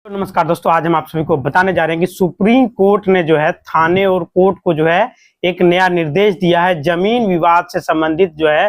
तो नमस्कार दोस्तों, आज हम आप सभी को बताने जा रहे हैं कि सुप्रीम कोर्ट ने जो है थाने और कोर्ट को जो है एक नया निर्देश दिया है। जमीन विवाद से संबंधित जो है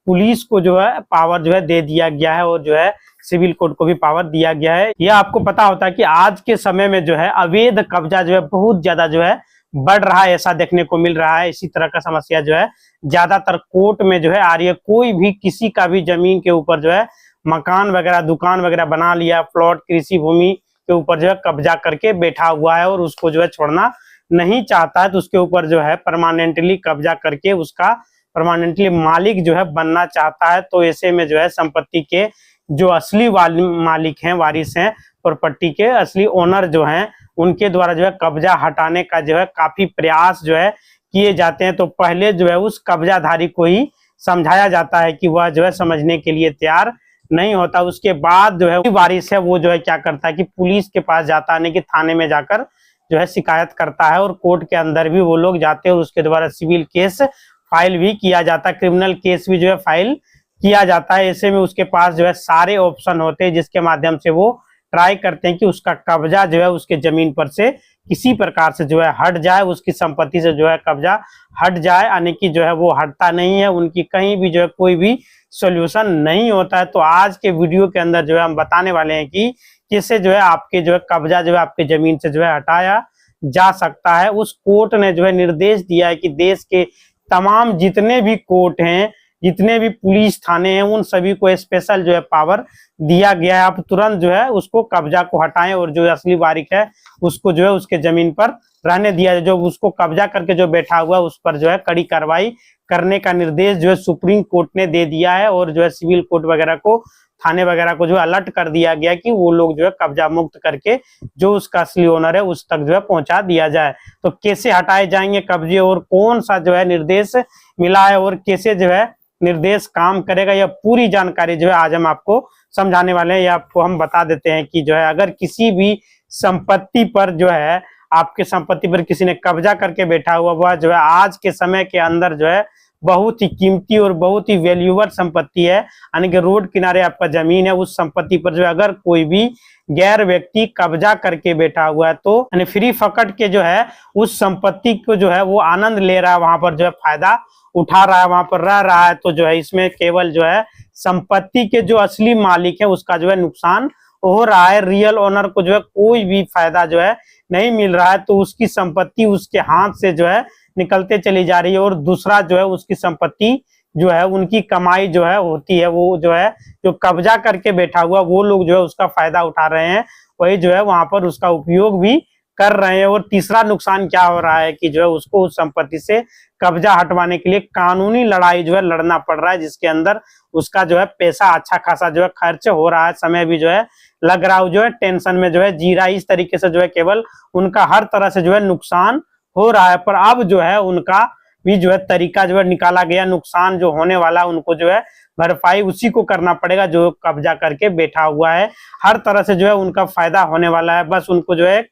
पुलिस को जो है पावर जो है दे दिया गया है और जो है सिविल कोर्ट को भी पावर दिया गया है। यह आपको पता होता है कि आज के समय में जो है अवैध कब्जा जो है बहुत ज्यादा जो है बढ़ रहा है, ऐसा देखने को मिल रहा है। इसी तरह का समस्या जो है ज्यादातर कोर्ट में जो है आ रही है। कोई भी किसी का भी जमीन के ऊपर जो है मकान वगैरह, दुकान वगैरह बना लिया, प्लॉट, कृषि भूमि के ऊपर जो है कब्जा करके बैठा हुआ है और उसको जो है छोड़ना नहीं चाहता है, तो उसके ऊपर जो है परमानेंटली कब्जा करके उसका परमानेंटली मालिक जो है बनना चाहता है। तो ऐसे में जो है संपत्ति के जो असली मालिक हैं, वारिस हैं, प्रॉपर्टी के असली ओनर जो हैं, उनके द्वारा जो है कब्जा हटाने का जो है काफी प्रयास जो है किए जाते हैं। तो पहले जो है उस कब्जाधारी को ही समझाया जाता है कि वह जो है समझने के लिए तैयार नहीं होता। उसके बाद जो है वारिस है वो जो है क्या करता है कि पुलिस के पास जाता है, कि थाने में जाकर जो है शिकायत करता है और कोर्ट के अंदर भी वो लोग जाते हैं और उसके द्वारा सिविल केस फाइल भी किया जाता है, क्रिमिनल केस भी जो है फाइल किया जाता है। ऐसे में उसके पास जो है सारे ऑप्शन होते हैं जिसके माध्यम से वो ट्राई करते हैं कि उसका कब्जा जो है उसके जमीन पर से किसी प्रकार से जो है हट जाए, उसकी संपत्ति से जो है कब्जा हट जाए। यानी कि जो है वो हटता नहीं है, उनकी कहीं भी जो है कोई भी सॉल्यूशन नहीं होता है। तो आज के वीडियो के अंदर जो है हम बताने वाले हैं कि कैसे जो है आपके जो है कब्जा जो है आपके जमीन से जो है हटाया जा सकता है। उस कोर्ट ने जो है निर्देश दिया है कि देश के तमाम जितने भी कोर्ट हैं, जितने भी पुलिस थाने हैं, उन सभी को स्पेशल जो है पावर दिया गया है। आप तुरंत जो है उसको कब्जा को हटाएं और जो असली वारिस है उसको जो है उसके जमीन पर रहने दिया जाए। जो उसको कब्जा करके जो बैठा हुआ है उस पर जो है कड़ी कार्रवाई करने का निर्देश जो है सुप्रीम कोर्ट ने दे दिया है और जो है सिविल कोर्ट वगैरह को, थाने वगैरह को जो अलर्ट कर दिया गया कि वो लोग जो है कब्जा मुक्त करके जो उसका असली ओनर है उस तक जो है पहुंचा दिया जाए। तो कैसे हटाए जाएंगे कब्जे और कौन सा जो है निर्देश मिला है और कैसे जो है निर्देश काम करेगा, यह पूरी जानकारी जो है आज हम आपको समझाने वाले हैं। या आपको हम बता देते हैं कि जो है अगर किसी भी संपत्ति पर जो है आपके संपत्ति पर किसी ने कब्जा करके बैठा हुआ, वह जो है आज के समय के अंदर जो है बहुत ही कीमती और बहुत ही वैल्यूएबल संपत्ति है। यानी कि रोड किनारे आपका जमीन है, उस संपत्ति पर जो है अगर कोई भी गैर व्यक्ति कब्जा करके बैठा हुआ है तो यानी फ्री फकट के जो है उस संपत्ति को जो है वो आनंद ले रहा है, वहां पर जो है फायदा उठा रहा है, वहां पर रह रहा है, तो जो है इसमें केवल जो है संपत्ति के जो असली मालिक है उसका जो है नुकसान हो रहा है। रियल ओनर को जो है कोई भी फायदा जो है नहीं मिल रहा है। तो उसकी संपत्ति उसके हाथ से जो है निकलते चली जा रही है और दूसरा जो है उसकी संपत्ति जो है उनकी कमाई जो है होती है, वो जो है जो कब्जा करके बैठा हुआ वो लोग जो है उसका फायदा उठा रहे हैं, वही जो है वहां पर उसका उपयोग भी कर रहे हैं। और तीसरा नुकसान क्या हो रहा है कि जो है उसको उस संपत्ति से कब्जा हटवाने के लिए कानूनी लड़ाई जो है लड़ना पड़ रहा है, जिसके अंदर उसका जो है पैसा अच्छा खासा जो है खर्च हो रहा है, समय भी जो है लग रहा है, जो है टेंशन में जो है जी रहा है। इस तरीके से जो है केवल उनका हर तरह से जो है नुकसान हो रहा है। पर अब जो है उनका भी जो है तरीका जो है निकाला गया, नुकसान जो होने वाला उनको जो है भरपाई उसी को करना पड़ेगा जो कब्जा करके बैठा हुआ है। हर तरह से जो है उनका फायदा होने वाला है, बस उनको जो है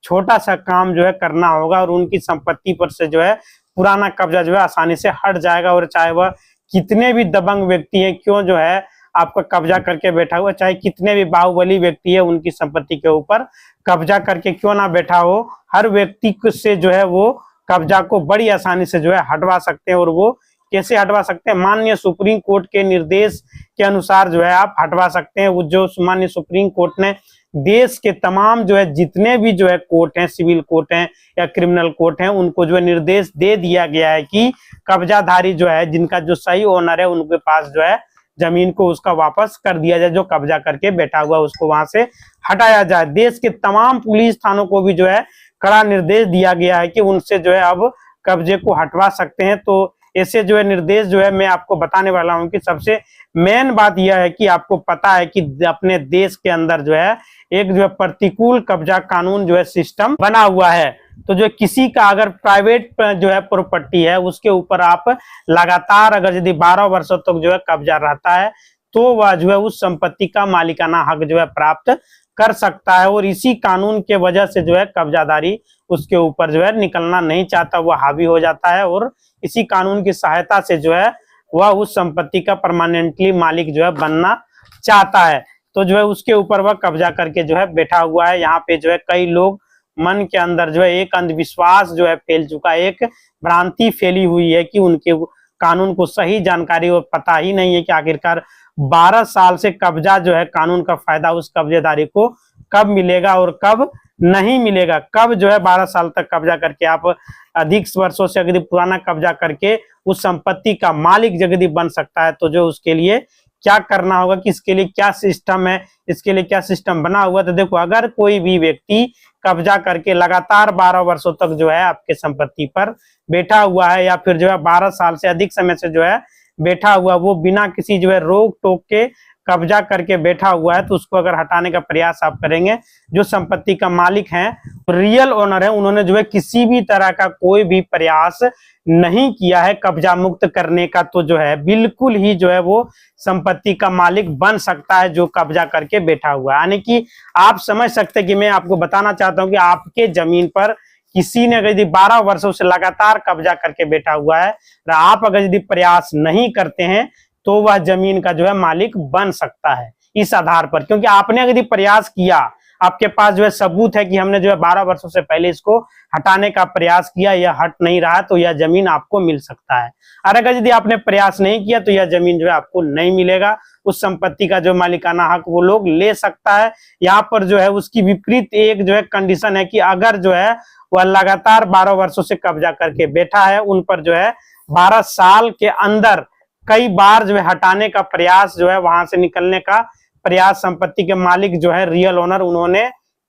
छोटा सा काम जो है करना होगा और उनकी संपत्ति पर से जो है पुराना कब्जा जो है आसानी से हट जाएगा। और चाहे वह कितने भी दबंग व्यक्ति हैं, क्यों जो है आपका कब्जा करके बैठा हुआ, चाहे कितने भी बाहुबली व्यक्ति है उनकी संपत्ति के ऊपर कब्जा करके क्यों ना बैठा हो, हर व्यक्ति से जो है वो कब्जा को बड़ी आसानी से जो है हटवा सकते हैं। और वो कैसे हटवा सकते हैं? माननीय सुप्रीम कोर्ट के निर्देश के अनुसार जो है आप हटवा सकते हैं। वो जो माननीय सुप्रीम कोर्ट ने देश के तमाम जो है जितने भी जो है कोर्ट हैं, सिविल कोर्ट हैं या क्रिमिनल कोर्ट हैं, उनको जो है निर्देश दे दिया गया है कि कब्जाधारी जो है, जिनका जो सही ओनर है, उनके पास जो है जमीन को उसका वापस कर दिया जाए, जो कब्जा करके बैठा हुआ उसको वहां से हटाया जाए। देश के तमाम पुलिस थानों को भी जो है कड़ा निर्देश दिया गया है कि उनसे जो है अब कब्जे को हटवा सकते हैं। तो ऐसे जो है निर्देश जो है मैं आपको बताने वाला हूं कि सबसे मेन बात यह है कि आपको पता है कि अपने देश के अंदर जो है एक जो है प्रतिकूल कब्जा कानून जो है सिस्टम बना हुआ है। तो जो किसी का अगर प्राइवेट जो है प्रॉपर्टी है उसके ऊपर आप लगातार अगर यदि 12 वर्षों तक जो है कब्जा रहता है तो वह जो है उस संपत्ति का मालिकाना हक जो है प्राप्त कर सकता है। और इसी कानून के वजह से जो है कब्जादारी उसके ऊपर जो है निकलना नहीं चाहता, वह हावी हो जाता है और इसी कानून की सहायता से जो है वह उस संपत्ति का परमानेंटली मालिक जो है बनना चाहता है। तो जो है उसके ऊपर वह कब्जा करके जो है बैठा हुआ है। यहाँ पे जो है कई लोग मन के अंदर जो है एक अंधविश्वास जो है फैल चुका है, एक भ्रांति फैली हुई है कि उनके कानून को सही जानकारी और पता ही नहीं है कि आखिरकार 12 साल से कब्जा जो है कानून का फायदा उस कब्जेदारी को कब मिलेगा और कब नहीं मिलेगा। कब जो है 12 साल तक कब्जा करके आप अधिक वर्षों से यदि पुराना कब्जा करके उस संपत्ति का मालिक यदि बन सकता है, तो जो उसके लिए क्या करना होगा कि इसके लिए क्या सिस्टम है, इसके लिए क्या सिस्टम बना हुआ। तो देखो, अगर कोई भी व्यक्ति कब्जा करके लगातार 12 वर्षों तक जो है आपके संपत्ति पर बैठा हुआ है, या फिर जो है 12 साल से अधिक समय से जो है बैठा हुआ, वो बिना किसी जो है रोक टोक के कब्जा करके बैठा हुआ है, तो उसको अगर हटाने का प्रयास आप करेंगे, जो संपत्ति का मालिक है, रियल ओनर है, उन्होंने जो है किसी भी तरह का कोई भी प्रयास नहीं किया है कब्जा मुक्त करने का, तो जो है बिल्कुल ही जो है वो संपत्ति का मालिक बन सकता है जो कब्जा करके बैठा हुआ है। यानी कि आप समझ सकते हैं कि मैं आपको बताना चाहता हूं कि आपके जमीन पर किसी ने अगर यदि 12 वर्षों से लगातार कब्जा करके बैठा हुआ है और आप अगर यदि प्रयास नहीं करते हैं, तो वह जमीन का जो है मालिक बन सकता है इस आधार पर, क्योंकि आपने अगर प्रयास किया, आपके पास जो है सबूत है कि हमने जो है 12 वर्षों से पहले इसको हटाने का प्रयास किया, यह हट नहीं रहा, तो यह जमीन आपको मिल सकता है। और अगर यदि आपने प्रयास नहीं किया तो यह जमीन जो है आपको नहीं मिलेगा, उस संपत्ति का जो मालिकाना हक वो लोग ले सकता है। यहाँ पर जो है उसकी विपरीत एक जो है कंडीशन है कि अगर जो है वह लगातार 12 वर्षों से कब्जा करके बैठा है, उन पर जो है 12 साल के अंदर कई बार जो है हटाने का प्रयास, जो है वहां से निकलने का प्रयास संपत्ति के मालिक जो है रियल ओनर उन्होंने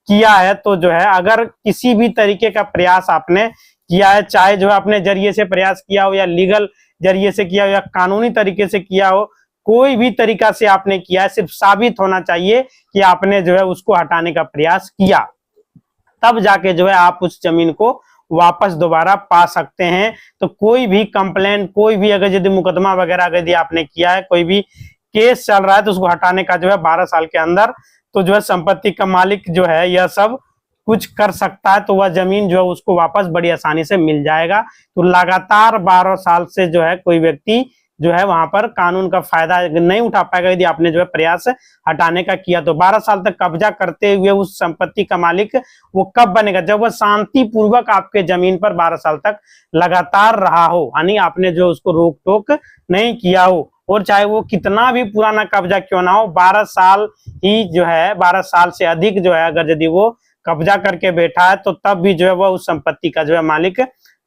किया है, तो जो है अगर किसी भी तरीके का प्रयास आपने किया है, चाहे जो है अपने जरिए से प्रयास किया हो या लीगल जरिए से किया हो या कानूनी तरीके से किया हो, कोई भी तरीका से आपने किया है, सिर्फ साबित होना चाहिए कि आपने जो है उसको हटाने का प्रयास किया, तब जाके जो है आप उस जमीन को वापस दोबारा पा सकते हैं। तो कोई भी कंप्लेंट, कोई भी अगर यदि मुकदमा वगैरह यदि आपने किया है, कोई भी केस चल रहा है, तो उसको हटाने का जो है 12 साल के अंदर, तो जो है संपत्ति का मालिक जो है यह सब कुछ कर सकता है, तो वह जमीन जो है उसको वापस बड़ी आसानी से मिल जाएगा। तो लगातार 12 साल से जो है कोई व्यक्ति जो है वहां पर कानून का फायदा नहीं उठा पाएगा यदि आपने जो है प्रयास हटाने का किया। तो 12 साल तक कब्जा करते हुए उस संपत्ति का मालिक वो कब बनेगा, जब वह शांति पूर्वक आपके जमीन पर 12 साल तक लगातार रहा हो, यानी आपने जो उसको रोक टोक नहीं किया हो, और चाहे वो कितना भी पुराना कब्जा क्यों ना हो, 12 साल ही जो है 12 साल से अधिक जो है अगर यदि वो कब्जा करके बैठा है, तो तब भी जो है वह उस संपत्ति का जो है मालिक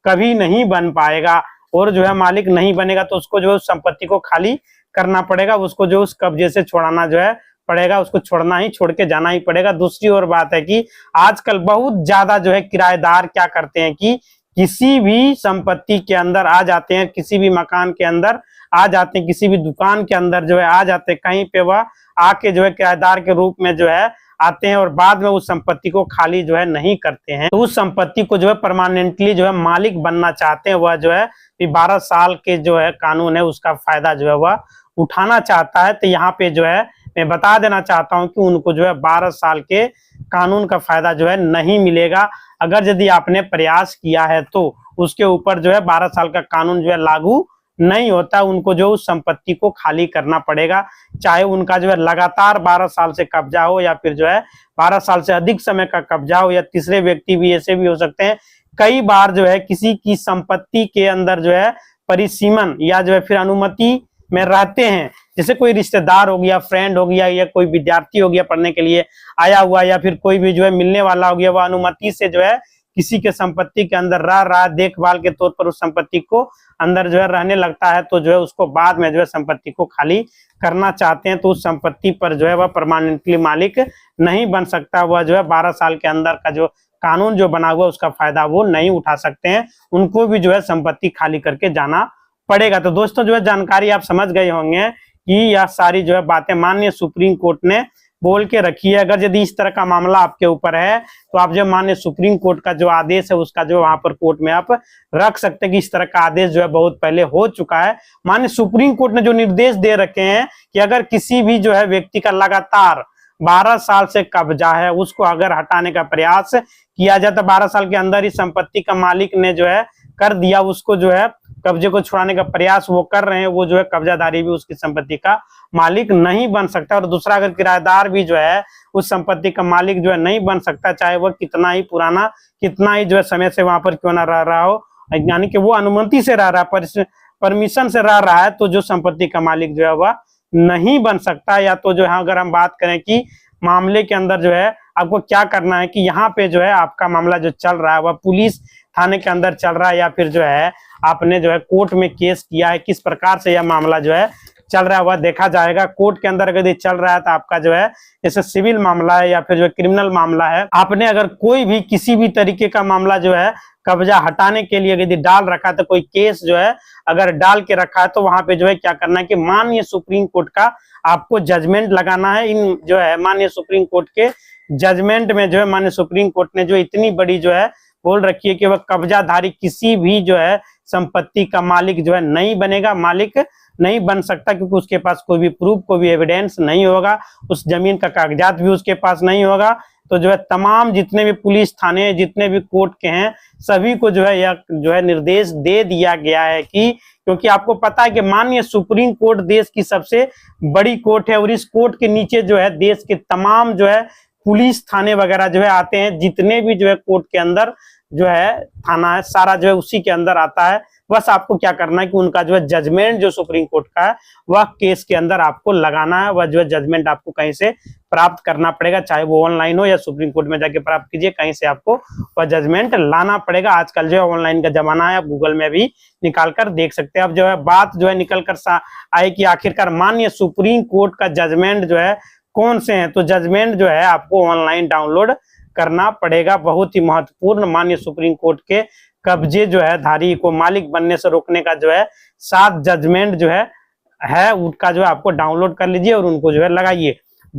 कभी नहीं बन पाएगा। और जो है मालिक नहीं बनेगा तो उसको जो है उस संपत्ति को खाली करना पड़ेगा, उसको जो उस कब्जे से छोड़ाना जो है पड़ेगा, उसको छोड़ना ही, छोड़ के जाना ही पड़ेगा। दूसरी और बात है कि आजकल बहुत ज्यादा जो है किराएदार क्या करते हैं कि किसी भी संपत्ति के अंदर आ जाते हैं, किसी भी मकान के अंदर आ जाते हैं, किसी भी दुकान के अंदर जो है आ जाते हैं, कहीं पे वह आके जो है किराएदार के रूप में जो है आते हैं और बाद में उस संपत्ति को खाली जो है नहीं करते हैं। तो उस संपत्ति को जो है परमानेंटली जो है मालिक बनना चाहते हैं, वह जो है 12 साल के जो है कानून है उसका फायदा जो है वह उठाना चाहता है। तो यहाँ पे जो है मैं बता देना चाहता हूँ कि उनको जो है 12 साल के कानून का फायदा जो है नहीं मिलेगा। अगर यदि आपने प्रयास किया है तो उसके ऊपर जो है 12 साल का कानून जो है लागू नहीं होता, उनको जो उस संपत्ति को खाली करना पड़ेगा, चाहे उनका जो है लगातार 12 साल से कब्जा हो या फिर जो है 12 साल से अधिक समय का कब्जा हो, या तीसरे व्यक्ति भी ऐसे भी हो सकते हैं। कई बार जो है किसी की संपत्ति के अंदर जो है परिसीमन या जो है फिर अनुमति में रहते हैं, जैसे कोई रिश्तेदार हो गया, फ्रेंड हो गया, या कोई विद्यार्थी हो गया पढ़ने के लिए आया हुआ, या फिर कोई भी जो है मिलने वाला हो गया, वह अनुमति से जो है किसी के संपत्ति के अंदर रह रहा, देखभाल के तौर पर उस संपत्ति को अंदर जो है रहने लगता है, तो जो है उसको बाद में जो है संपत्ति को खाली करना चाहते हैं, तो उस संपत्ति पर जो है वह परमानेंटली मालिक नहीं बन सकता। वह जो है 12 साल के अंदर का जो कानून जो बना हुआ उसका फायदा वो नहीं उठा सकते हैं, उनको भी जो है संपत्ति खाली करके जाना पड़ेगा। तो दोस्तों जो है जानकारी आप समझ गए होंगे कि यह सारी जो है बातें माननीय सुप्रीम कोर्ट ने बोल के रखी है। अगर यदि इस तरह का मामला आपके ऊपर है तो आप जो माननीय सुप्रीम कोर्ट का जो आदेश है उसका जो वहां पर कोर्ट में आप रख सकते हैं कि इस तरह का आदेश जो है बहुत पहले हो चुका है। माननीय सुप्रीम कोर्ट ने जो निर्देश दे रखे हैं कि अगर किसी भी जो है व्यक्ति का लगातार 12 साल से कब्जा है, उसको अगर हटाने का प्रयास किया जाए तो 12 साल के अंदर ही संपत्ति का मालिक ने जो है कर दिया, उसको जो है कब्जे को छुड़ाने का प्रयास वो कर रहे हैं, वो जो है कब्जाधारी भी उसकी संपत्ति का मालिक नहीं बन सकता। और दूसरा, अगर किराएदार भी जो है उस संपत्ति का मालिक जो है नहीं बन सकता, चाहे वह कितना ही पुराना, कितना ही जो है समय से वहां पर क्यों ना रह रहा हो, यानी कि वो अनुमति से रह रहा है, परमिशन से रह रहा है, तो जो संपत्ति का मालिक जो है वह नहीं बन सकता। या तो जो है अगर हम बात करें कि मामले के अंदर जो है आपको क्या करना है कि यहाँ पे जो है आपका मामला जो चल रहा है वह पुलिस थाने के अंदर चल रहा है, या फिर जो है आपने जो है कोर्ट में केस किया है, किस प्रकार से यह मामला जो है चल रहा है वह देखा जाएगा। कोर्ट के अंदर अगर ये चल रहा है तो आपका जो है जैसे सिविल मामला है या फिर जो है क्रिमिनल मामला है, आपने अगर कोई भी किसी भी तरीके का मामला जो है कब्जा हटाने के लिए यदि डाल रखा है, तो कोई केस जो है अगर डाल के रखा है, तो वहां पे जो है क्या करना है कि माननीय सुप्रीम कोर्ट का आपको जजमेंट लगाना है। इन जो है माननीय सुप्रीम कोर्ट के जजमेंट में जो है माननीय सुप्रीम कोर्ट ने जो इतनी बड़ी जो है बोल रखी है कि वह कब्जाधारी किसी भी जो है संपत्ति का मालिक जो है नहीं बनेगा, मालिक नहीं बन सकता, क्योंकि उसके पास कोई भी प्रूफ, कोई भी एविडेंस नहीं होगा, उस जमीन का कागजात भी उसके पास नहीं होगा। तो जो है तमाम जितने भी पुलिस थाने, जितने भी कोर्ट के हैं, सभी को जो है यह जो है निर्देश दे दिया गया है कि, क्योंकि आपको पता है कि माननीय सुप्रीम कोर्ट देश की सबसे बड़ी कोर्ट है, और इस कोर्ट के नीचे जो है देश के तमाम जो है पुलिस थाने वगैरह जो है आते हैं। जितने भी जो है कोर्ट के अंदर जो है थाना है, सारा जो है उसी के अंदर आता है। बस आपको क्या करना है कि उनका जो है जजमेंट जो सुप्रीम कोर्ट का है वह केस के अंदर आपको लगाना है। वह जो है जजमेंट आपको कहीं से प्राप्त करना पड़ेगा, चाहे वो ऑनलाइन हो या सुप्रीम कोर्ट में जाके प्राप्त कीजिए, कहीं से आपको वह जजमेंट लाना पड़ेगा। आजकल जो है ऑनलाइन का जमाना है, आप गूगल में भी निकाल कर देख सकते हैं। अब जो है बात जो है निकल कर आए कि आखिरकार माननीय सुप्रीम कोर्ट का जजमेंट जो है कौन से हैं, तो जजमेंट जो है आपको ऑनलाइन डाउनलोड करना पड़ेगा। बहुत ही महत्वपूर्ण माननीय सुप्रीम कोर्ट के कब्जे जो है धारी को मालिक बनने से रोकने का जो है 7 जजमेंट जो है उनका जो है आपको डाउनलोड कर लीजिए और उनको जो है लगाइए।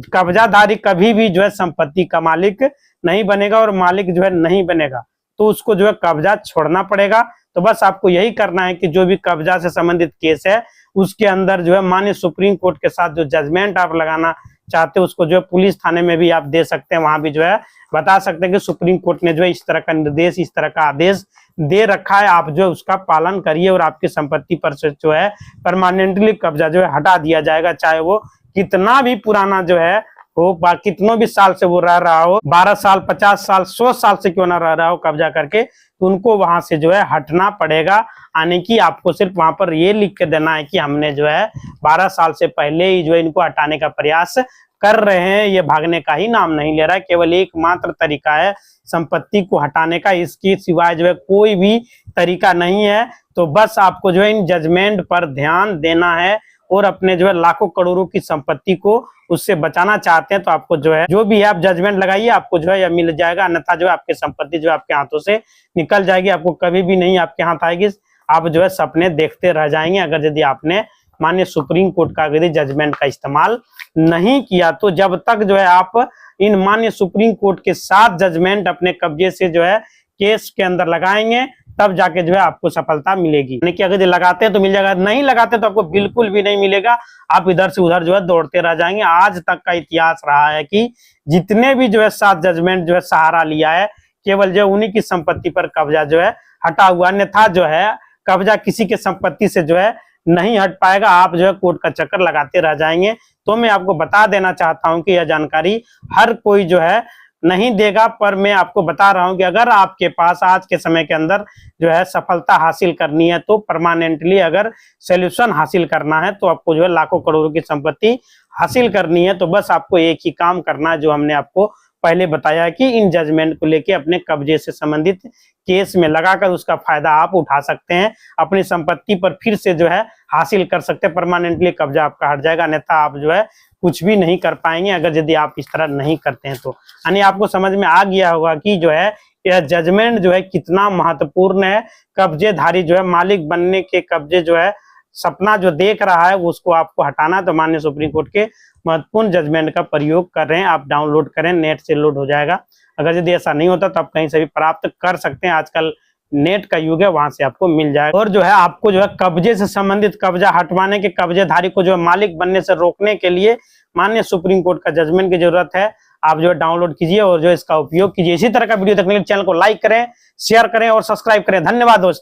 कब्जाधारी कभी भी जो है संपत्ति का मालिक नहीं बनेगा, और मालिक जो है नहीं बनेगा तो उसको जो है कब्जा छोड़ना पड़ेगा। तो बस आपको यही करना है कि जो भी कब्जा से संबंधित केस है उसके अंदर जो है माननीय सुप्रीम कोर्ट के साथ जो जजमेंट आप लगाना चाहते हैं उसको जो है पुलिस थाने में भी आप दे सकते हैं, वहां भी जो है बता सकते हैं कि सुप्रीम कोर्ट ने जो है इस तरह का निर्देश, इस तरह का आदेश दे रखा है, आप जो है उसका पालन करिए और आपकी संपत्ति पर से जो है परमानेंटली कब्जा जो है हटा दिया जाएगा। चाहे वो कितना भी पुराना जो है हो, कितनों भी साल से वो रह रहा हो, 12 साल, 50 साल, 100 साल से क्यों ना रह रहा हो कब्जा करके, तो उनको वहां से जो है हटना पड़ेगा। आने की आपको सिर्फ वहां पर ये लिख के देना है कि हमने जो है 12 साल से पहले ही जो है इनको हटाने का प्रयास कर रहे हैं। ये भागने का ही नाम नहीं ले रहा है, केवल एकमात्र तरीका है संपत्ति को हटाने का, इसके सिवाय जो है कोई भी तरीका नहीं है। तो बस आपको जो है इन जजमेंट पर ध्यान देना है और अपने जो है लाखों करोड़ों की संपत्ति को उससे बचाना चाहते हैं तो आपको जो है जो भी आप जजमेंट लगाइए आपको जो है यह मिल जाएगा, अन्यथा जो है आपकी संपत्ति जो है आपके हाथों से निकल जाएगी, आपको कभी भी नहीं आपके हाथ आएगी। आप जो है सपने देखते रह जाएंगे अगर यदि आपने माननीय सुप्रीम कोर्ट का यदि जजमेंट का इस्तेमाल नहीं किया। तो जब तक जो है आप इन माननीय सुप्रीम कोर्ट के 7 जजमेंट अपने कब्जे से जो है केस के अंदर लगाएंगे तब जाके जो है आपको सफलता मिलेगी। यानी कि अगर लगाते हैं तो मिल जाएगा, नहीं लगाते तो आपको बिल्कुल भी नहीं मिलेगा, आप इधर से उधर जो है दौड़ते रह जाएंगे। आज तक का इतिहास रहा है कि जितने भी जो है 7 जजमेंट जो है सहारा लिया है केवल जो उन्हीं की संपत्ति पर कब्जा जो है हटा हुआ, अन्यथा जो है कब्जा किसी के संपत्ति से जो है नहीं हट पाएगा। आप जो है कोर्ट का चक्कर लगाते रह जाएंगे। तो मैं आपको बता देना चाहता हूं कि यह जानकारी हर कोई जो है नहीं देगा, पर मैं आपको बता रहा हूं कि अगर आपके पास आज के समय के अंदर जो है सफलता हासिल करनी है, तो परमानेंटली अगर सॉल्यूशन हासिल करना है, तो आपको जो है लाखों करोड़ों की संपत्ति हासिल करनी है, तो बस आपको एक ही काम करना है जो हमने आपको पहले बताया कि इन जजमेंट को लेके अपने कब्जे से संबंधित केस में लगाकर उसका फायदा आप उठा सकते हैं, अपनी संपत्ति पर फिर से जो है हासिल कर सकते हैं, परमानेंटली कब्जा आपका हट जाएगा, अन्यथा आप जो है कुछ भी नहीं कर पाएंगे अगर यदि आप इस तरह नहीं करते हैं। तो यानी आपको समझ में आ गया होगा कि जो है यह जजमेंट जो है कितना महत्वपूर्ण है। कब्जेधारी जो है मालिक बनने के कब्जे जो है सपना जो देख रहा है उसको आपको हटाना, तो माननीय सुप्रीम कोर्ट के महत्वपूर्ण जजमेंट का प्रयोग कर रहे हैं। आप डाउनलोड करें, नेट से लोड हो जाएगा। अगर यदि ऐसा नहीं होता तो आप कहीं से भी प्राप्त कर सकते हैं, आजकल नेट का युग है, वहां से आपको मिल जाएगा। और जो है आपको जो है कब्जे से संबंधित कब्जा हटवाने के, कब्जेधारी को जो है मालिक बनने से रोकने के लिए माननीय सुप्रीम कोर्ट का जजमेंट की जरूरत है। आप जो है डाउनलोड कीजिए और जो इसका उपयोग कीजिए। इसी तरह का वीडियो देखने के लिए चैनल को लाइक करें, शेयर करें और सब्सक्राइब करें। धन्यवाद दोस्तों।